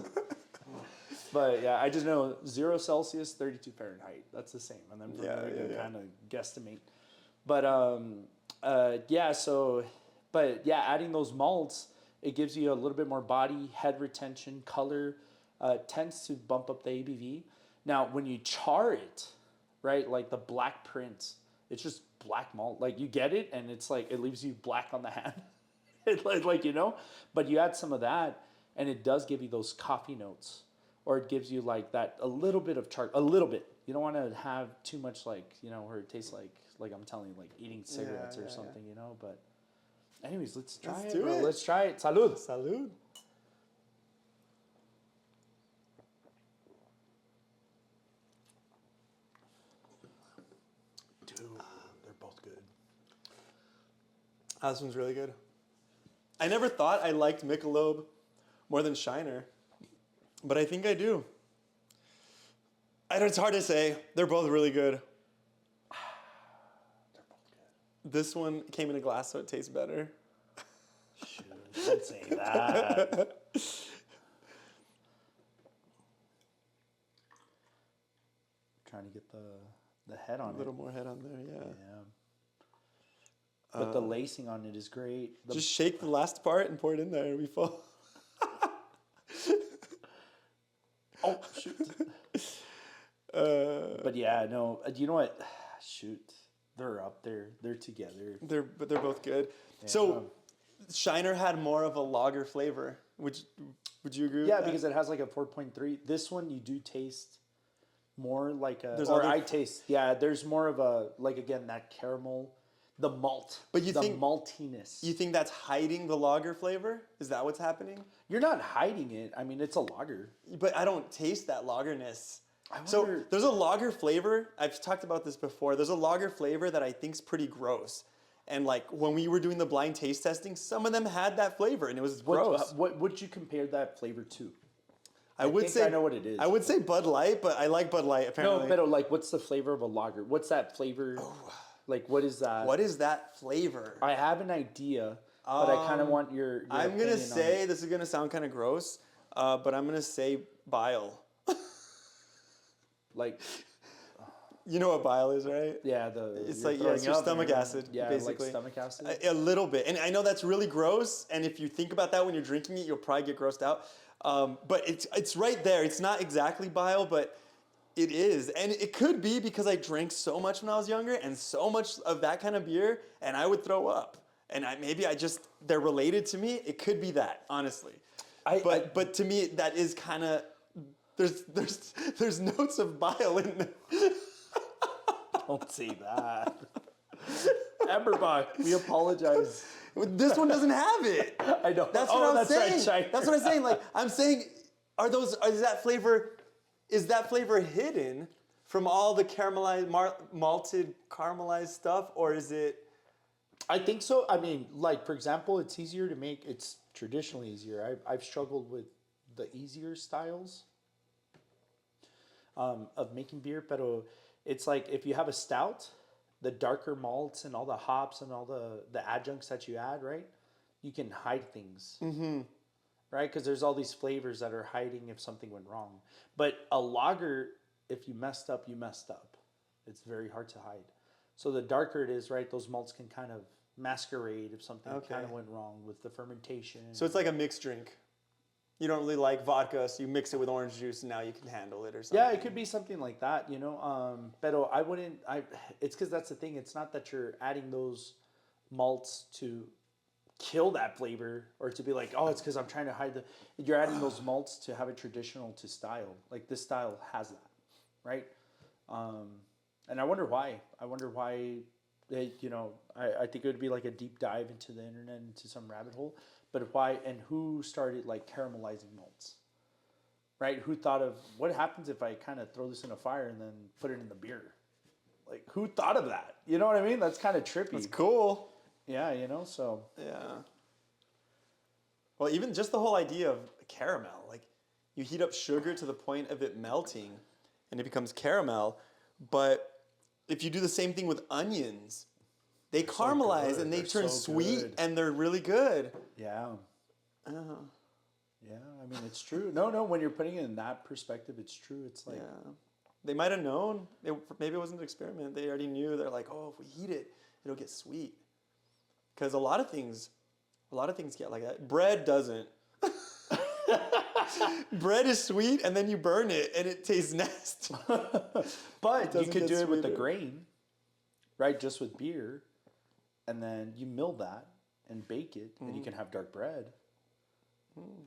But yeah, I just know 0 Celsius, 32 Fahrenheit. That's the same. And then from there you can kind of guesstimate. But adding those malts, it gives you a little bit more body, head retention, color, tends to bump up the ABV. Now, when you char it, right, like the black print, it's just black malt. Like you get it and it's like, it leaves you black on the hand. like, you know, but you add some of that and it does give you those coffee notes. Or it gives you like that, a little bit of char, a little bit. You don't want to have too much like, you know, where it tastes like I'm telling you, like eating cigarettes or something, you know. But anyways, let's try it. do it. Let's try it. Salud. Salud. Dude, they're both good. This one's really good. I never thought I liked Michelob more than Shiner. But I think I do. It's hard to say. They're both really good. They're both good. This one came in a glass, so it tastes better. Shoot, don't say that. Trying to get the head on it. A little more head on there, yeah. Yeah. But the lacing on it is great. Just shake the last part and pour it in there. It'll be full. Oh, shoot. But yeah, no. You know what? Shoot. They're up there. They're together. They're both good. Yeah. So Shiner had more of a lager flavor. Would you agree with that? Yeah, because it has like a 4.3. This one you do taste more like a... there's more of a, like again, that caramel, the malt. But you the think... maltiness. You think that's hiding the lager flavor? Is that what's happening? You're not hiding it. I mean, it's a lager. But I don't taste that lagerness. wonder... So there's a lager flavor. I've talked about this before. There's a lager flavor that I think's pretty gross. And like when we were doing the blind taste testing, some of them had that flavor and it was gross. What would you compare that flavor to? I would say I know what it is. I would say Bud Light, but I like Bud Light apparently. No, but like what's the flavor of a lager? What's that flavor? Like what is that? What is that flavor? I have an idea, but I kind of want your I'm going to say, this is going to sound kind of gross, but I'm going to say bile. Like... You know what bile is, right? Yeah, it's like it's your stomach acid, basically. Like stomach acid. A little bit, and I know that's really gross. And if you think about that when you're drinking it, you'll probably get grossed out. But it's right there. It's not exactly bile, but it is, and it could be because I drank so much when I was younger, and so much of that kind of beer, and I would throw up. And they're related to me. It could be that, honestly. But to me, that is kind of there's notes of bile in there. Don't say that. AmberBock, we apologize. This one doesn't have it. I know. That's what I'm saying. Right, that's what I'm saying. Like I'm saying, is that flavor hidden from all the caramelized, malted caramelized stuff, or is it? I think so. I mean, like for example, it's easier to make. It's traditionally easier. I've struggled with the easier styles of making beer, but. It's like if you have a stout, the darker malts and all the hops and all the adjuncts that you add, right? You can hide things, right? Because there's all these flavors that are hiding if something went wrong. But a lager, if you messed up, you messed up. It's very hard to hide. So the darker it is, right, those malts can kind of masquerade if something kind of went wrong with the fermentation. So it's like a mixed drink. You don't really like vodka, so you mix it with orange juice, and now you can handle it or something. Yeah, it could be something like that, you know. But I wouldn't. It's because that's the thing. It's not that you're adding those malts to kill that flavor or to be like, oh, it's because I'm trying to hide the. You're adding those malts to have it traditional to style. Like this style has that, right? And I wonder why. You know, I think it would be like a deep dive into the internet, into some rabbit hole. But why and who started like caramelizing malts, right? Who thought of what happens if I kind of throw this in a fire and then put it in the beer? Like who thought of that? You know what I mean? That's kind of trippy. It's cool. Yeah, you know, so. Yeah. Well, even just the whole idea of caramel, like you heat up sugar to the point of it melting and it becomes caramel. But if you do the same thing with onions, they caramelize and they turn sweet and they're really good. Yeah. Yeah, I mean, it's true. No, when you're putting it in that perspective, it's true. It's like... Yeah. They might have known. Maybe it wasn't an experiment. They already knew. They're like, oh, if we heat it, it'll get sweet. Because a lot of things get like that. Bread doesn't. Bread is sweet, and then you burn it, and it tastes nasty. But you could do it with the grain, right? Just with beer. And then you mill that and bake it, and you can have dark bread.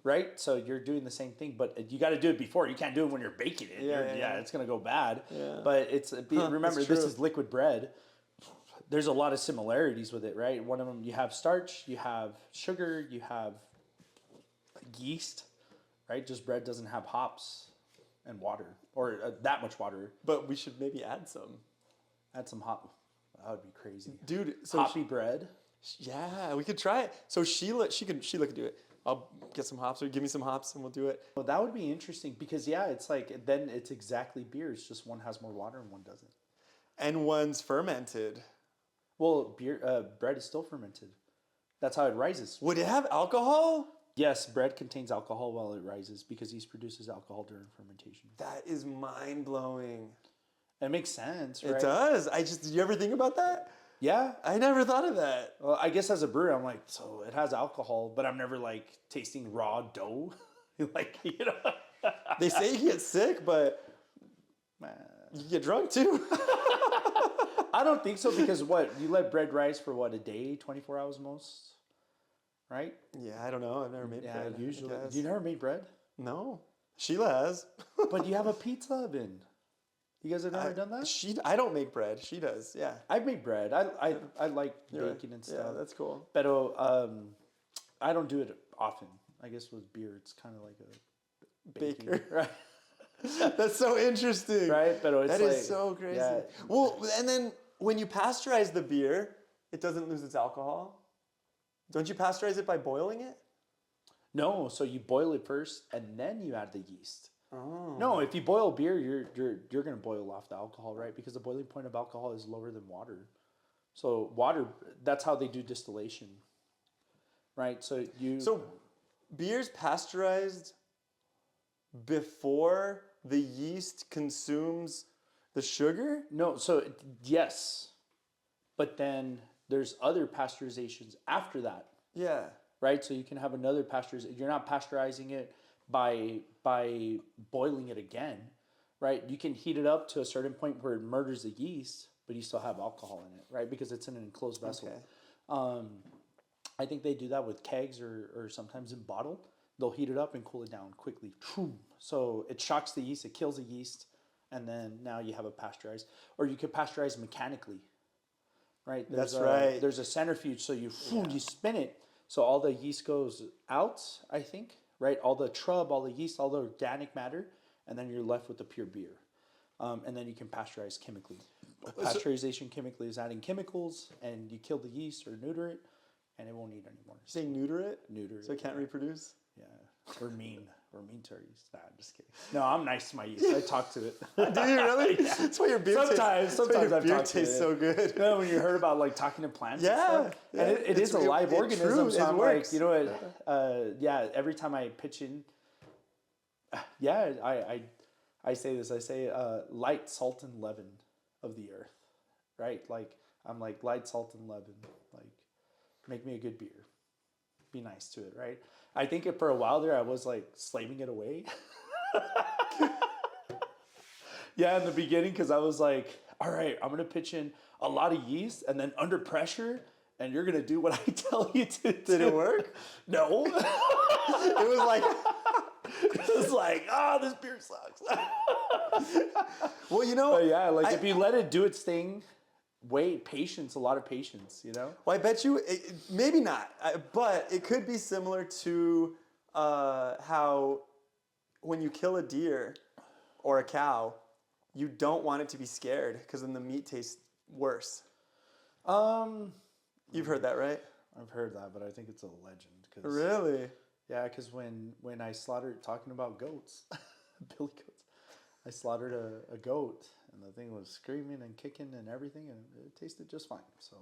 Right? So you're doing the same thing, but you got to do it before. You can't do it when you're baking it. Yeah, it's going to go bad. Yeah. But remember, this is liquid bread. There's a lot of similarities with it, right? One of them, you have starch, you have sugar, you have yeast, right? Just bread doesn't have hops and water, or that much water. But we should maybe add some. Add some hop. That would be crazy. Dude, so Hoppy bread. Yeah, we could try it. So Sheila could do it. I'll get some hops or give me some hops and we'll do it. Well, that would be interesting because yeah, it's like then it's exactly beer. It's just one has more water and one doesn't. And one's fermented. Well, bread is still fermented. That's how it rises. Would it have alcohol? Yes, bread contains alcohol while it rises because yeast produces alcohol during fermentation. That is mind blowing. It makes sense, right? It does. Did you ever think about that? Yeah. I never thought of that. Well, I guess as a brewer, I'm like, so it has alcohol, but I'm never like tasting raw dough. Like, you know. They say you get sick, but you get drunk too. I don't think so because you let bread rise for a day, 24 hours most, right? Yeah, I don't know. I've never made bread. Usually. You never made bread? No. Sheila has. But you have a pizza oven. You guys have never done that? I don't make bread. She does. Yeah. I've made bread. I like baking and stuff. Yeah, that's cool. But I don't do it often. I guess with beer, it's kind of like a baker, right? That's so interesting, right? But that is so crazy. Yeah. Well, and then when you pasteurize the beer, it doesn't lose its alcohol. Don't you pasteurize it by boiling it? No, so you boil it first and then you add the yeast. Oh. No, if you boil beer, you're going to boil off the alcohol, right? Because the boiling point of alcohol is lower than water. So water, that's how they do distillation, right? So beer's pasteurized before the yeast consumes the sugar? No, so yes, but then there's other pasteurizations after that. Yeah. Right? So you can have another pasteurization. You're not pasteurizing it by boiling it again, right? You can heat it up to a certain point where it murders the yeast, but you still have alcohol in it, right? Because it's in an enclosed vessel. Okay. I think they do that with kegs or sometimes in bottle. They'll heat it up and cool it down quickly. So it shocks the yeast, it kills the yeast, and then now you have a pasteurized. Or you could pasteurize mechanically, right? Right. There's a centrifuge, so you spin it, so all the yeast goes out, I think, right? All the trub, all the yeast, all the organic matter, and then you're left with the pure beer. And then you can pasteurize chemically. Pasteurization chemically is adding chemicals, and you kill the yeast or neuter it, and it won't eat anymore. You're saying neuter it? Neuter it. So it can't reproduce? Yeah. We're mean to our yeast. Nah, I'm just kidding. No, I'm nice to my yeast. I talk to it. Do you really? Yeah. That's why your beer Sometimes your beer tastes tastes so good. You know, when you heard about like talking to plants and stuff? Yeah. And it is a live organism. True, so I'm works. like, you know what? Every time I pitch in, I say this. I say light, salt, and leaven of the earth, right? Like, I'm like light, salt, and leaven. Like, make me a good beer. Be nice to it, right? I think for a while there, I was like slaving it away. Yeah, in the beginning, because I was like, all right, I'm going to pitch in a lot of yeast and then under pressure, and you're going to do what I tell you to do. Did it work? No. It was like, this beer sucks. Well, you know. But yeah, like if you let it do its thing, a lot of patience, you know? Well, I bet you, maybe not, but it could be similar to how when you kill a deer or a cow, you don't want it to be scared because then the meat tastes worse. You've heard that, right? I've heard that, but I think it's a legend. Really? Yeah, because when I slaughtered, talking about goats, billy goats, I slaughtered a goat, and the thing was screaming and kicking and everything, and it tasted just fine. So,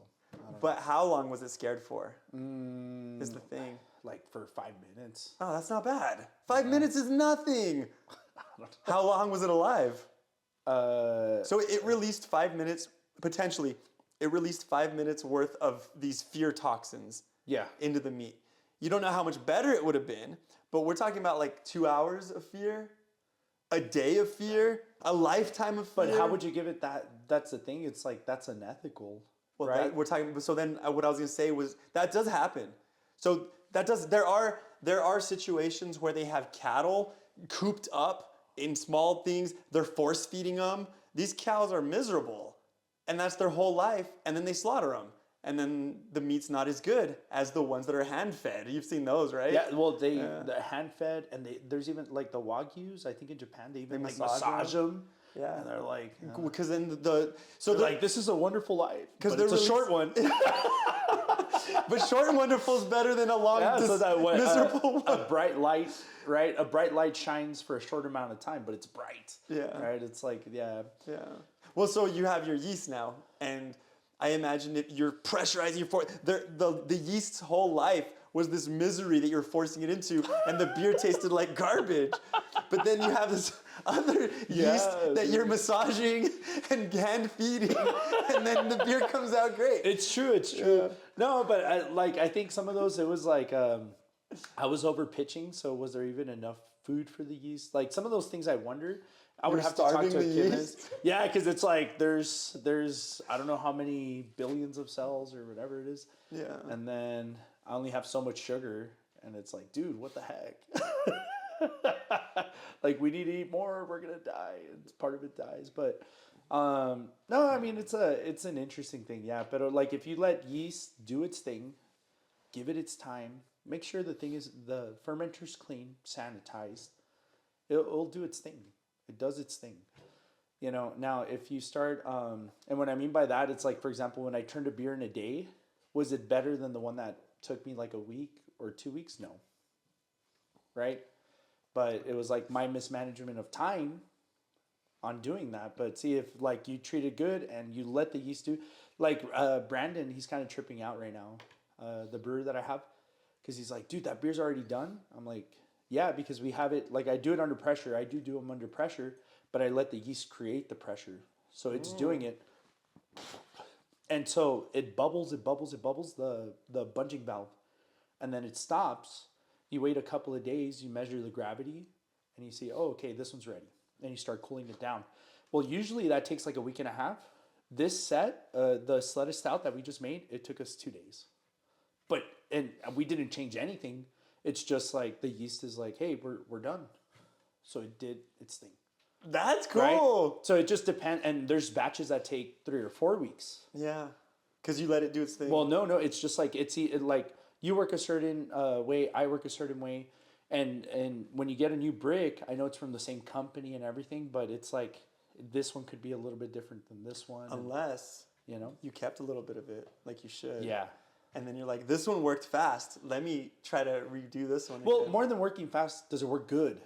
but how long was it scared for? Is the thing. Like for 5 minutes. Oh, that's not bad. 5 minutes is nothing. How long was it alive? So it released 5 minutes, potentially, it released 5 minutes worth of these fear toxins into the meat. You don't know how much better it would have been, but we're talking about like 2 hours of fear, a day of fear, a lifetime of fear. But how would you give it that? That's the thing. It's like that's unethical, well, right? So then what I was going to say was that does happen. So there are situations where they have cattle cooped up in small things. They're force feeding them. These cows are miserable, and that's their whole life. And then they slaughter them. And then the meat's not as good as the ones that are hand-fed. You've seen those, right? Yeah, well, they're hand-fed, and there's even, like, the Wagyus, I think in Japan, they even massage them. Yeah. And they're like... Because then so they're like, this is a wonderful life, but it's a short one. But short and wonderful is better than a long, miserable one. A bright light, right? A bright light shines for a short amount of time, but it's bright. Yeah. Right? It's like, yeah. Yeah. Well, so you have your yeast now, and I imagine that you're pressurizing your the yeast's whole life was this misery that you're forcing it into, and the beer tasted like garbage. But then you have this other yeast that you're massaging and hand feeding, and then the beer comes out great. It's true. It's true. Yeah. No, but I think some of those, it was like I was over pitching, so was there even enough food for the yeast? Like some of those things, I wonder. I would have to talk to a chemist. Yeah, because it's like there's I don't know how many billions of cells or whatever it is. Yeah. And then I only have so much sugar, and it's like, dude, what the heck? Like we need to eat more, we're gonna die, and part of it dies. But no, I mean it's an interesting thing, yeah. But like if you let yeast do its thing, give it its time, make sure the fermenter's clean, sanitized, it'll do its thing. It does its thing. You know, now if you start, and what I mean by that, it's like, for example, when I turned a beer in a day, was it better than the one that took me like a week or 2 weeks? No. Right? But it was like my mismanagement of time on doing that. But see, if like you treat it good and you let the yeast do, like Brandon, he's kind of tripping out right now, the brewer that I have, because he's like, dude, that beer's already done. I'm like, yeah, because we have it, like I do it under pressure. I do them under pressure, but I let the yeast create the pressure. So it's doing it. And so it bubbles, the bunging valve. And then it stops. You wait a couple of days, you measure the gravity, and you see, oh, okay, this one's ready. And you start cooling it down. Well, usually that takes like a week and a half. This set, the Sleda Stout that we just made, it took us 2 days. And we didn't change anything. It's just like the yeast is like, hey, we're done. So it did its thing. That's cool. Right? So it just depends. And there's batches that take 3 or 4 weeks. Yeah. Because you let it do its thing. Well, no. It's just like, like you work a certain way, I work a certain way. And when you get a new brick, I know it's from the same company and everything, but it's like this one could be a little bit different than this one. Unless, you know, you kept a little bit of it like you should. Yeah. And then you're like, this one worked fast. Let me try to redo this one. Well, more than working fast, does it work good?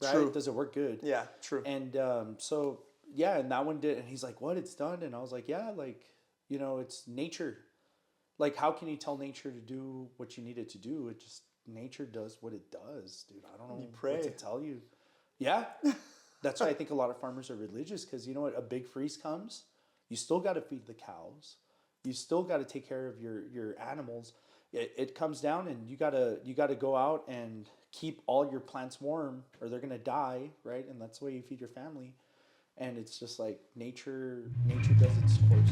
Right? True. Does it work good? Yeah, true. And so, yeah, and that one did. And he's like, what? It's done? And I was like, yeah, like, you know, it's nature. Like, how can you tell nature to do what you need it to do? It just, nature does what it does, dude. I don't know what to tell you. Yeah. That's why I think a lot of farmers are religious, because you know what? A big freeze comes, you still got to feed the cows. You still got to take care of your animals. It comes down, and you gotta go out and keep all your plants warm, or they're gonna die, right? And that's the way you feed your family. And it's just like nature does its course.